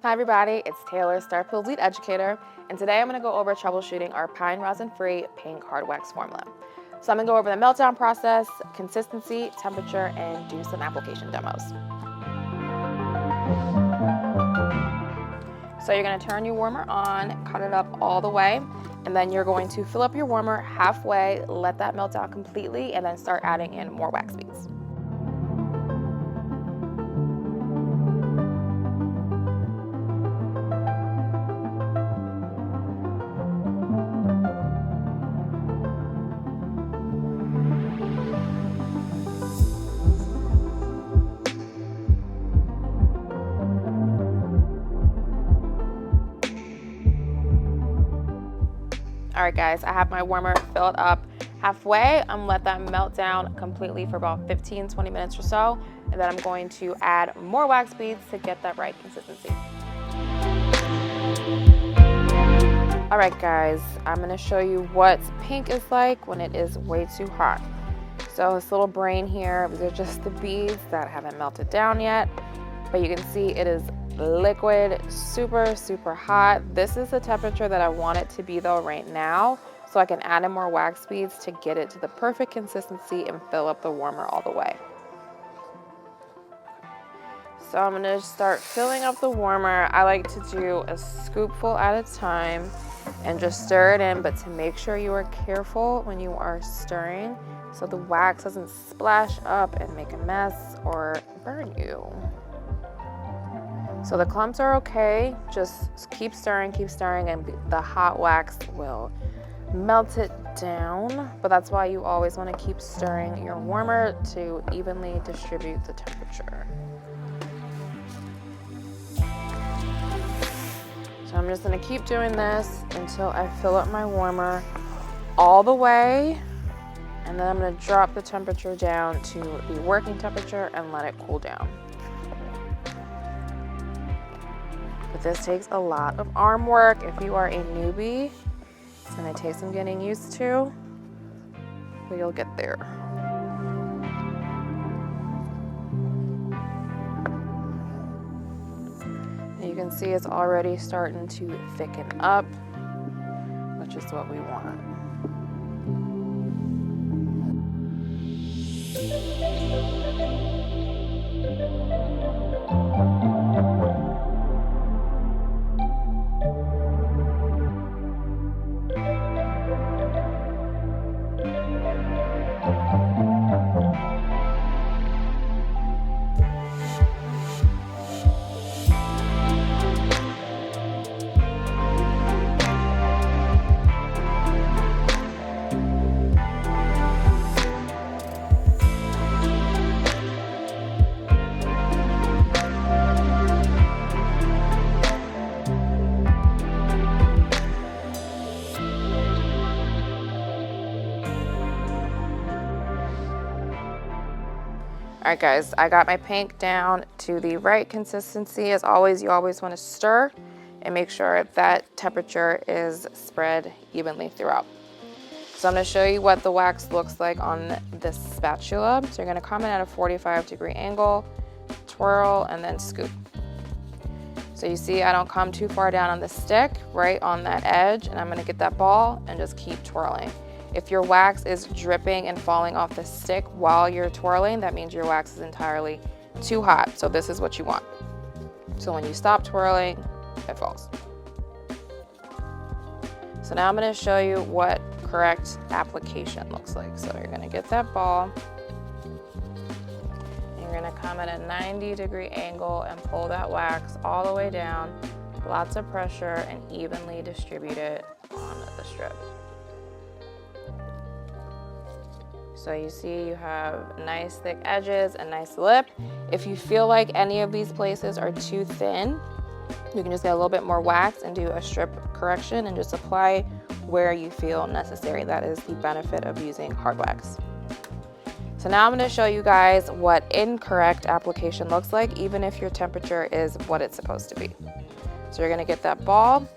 Hi everybody, it's Taylor, Starpil's lead educator, and today I'm going to go over troubleshooting our pine rosin-free pink hard wax formula. So I'm going to go over the meltdown process, consistency, temperature, and do some application demos. So you're going to turn your warmer on, cut it up all the way, and then you're going to fill up your warmer halfway, let that melt down completely, and then start adding in more wax beads. All right guys, I have my warmer filled up halfway. I'm gonna let that melt down completely for about 15-20 minutes or so, and then I'm going to add more wax beads to get that right consistency. All right guys, I'm gonna show you what pink is like when it is way too hot. So this little brain here, these are just the beads that haven't melted down yet, but you can see it is liquid, super hot. This is the temperature that I want it to be though right now, so I can add in more wax beads to get it to the perfect consistency and fill up the warmer all the way. So I'm gonna start filling up the warmer. I like to do a scoopful at a time and just stir it in, but to make sure you are careful when you are stirring so the wax doesn't splash up and make a mess or burn you. So the clumps are okay, just keep stirring, and the hot wax will melt it down. But that's why you always want to keep stirring your warmer to evenly distribute the temperature. So I'm just gonna keep doing this until I fill up my warmer all the way. And then I'm gonna drop the temperature down to the working temperature and let it cool down. But this takes a lot of arm work. If you are a newbie, it's gonna take some getting used to, but you'll get there. And you can see it's already starting to thicken up, which is what we want. All right guys, I got my pink down to the right consistency. As always, you always want to stir and make sure that temperature is spread evenly throughout. So I'm going to show you what the wax looks like on this spatula. So you're going to come in at a 45-degree angle, twirl, and then scoop. So you see I don't come too far down on the stick, right on that edge, and I'm going to get that ball and just keep twirling. If your wax is dripping and falling off the stick while you're twirling, that means your wax is entirely too hot. So this is what you want. So when you stop twirling, it falls. So now I'm going to show you what correct application looks like. So you're going to get that ball. You're going to come at a 90-degree angle and pull that wax all the way down. Lots of pressure and evenly distribute it on the strip. So you see you have nice thick edges and nice lip. If you feel like any of these places are too thin, you can just get a little bit more wax and do a strip correction and just apply where you feel necessary. That is the benefit of using hard wax. So now I'm going to show you guys what incorrect application looks like, even if your temperature is what it's supposed to be. So you're going to get that ball,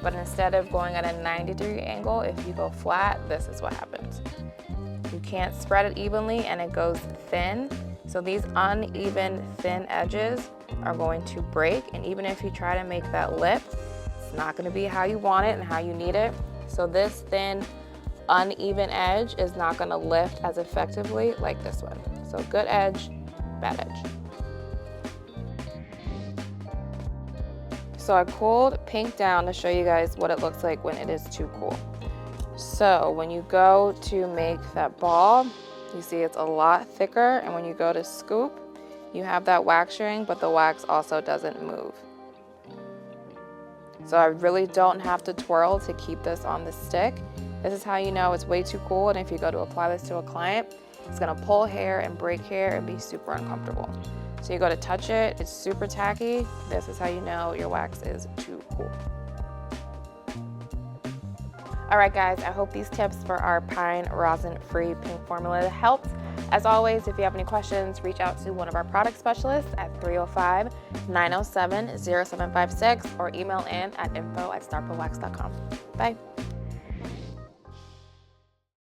but instead of going at a 90-degree angle, if you go flat, this is what happens. You can't spread it evenly and it goes thin. So these uneven, thin edges are going to break. And even if you try to make that lip, it's not going to be how you want it and how you need it. So this thin, uneven edge is not going to lift as effectively like this one. So good edge, bad edge. So I cooled pink down to show you guys what it looks like when it is too cool. So when you go to make that ball, you see it's a lot thicker, and when you go to scoop, you have that wax ring, but the wax also doesn't move. So I really don't have to twirl to keep this on the stick. This is how you know it's way too cool, and if you go to apply this to a client, it's gonna pull hair and break hair and be super uncomfortable. So you go to touch it, it's super tacky. This is how you know your wax is too cool. All right, guys, I hope these tips for our pine rosin-free pink formula helped. As always, if you have any questions, reach out to one of our product specialists at 305-907-0756 or email in at info@starpilwax.com. Bye.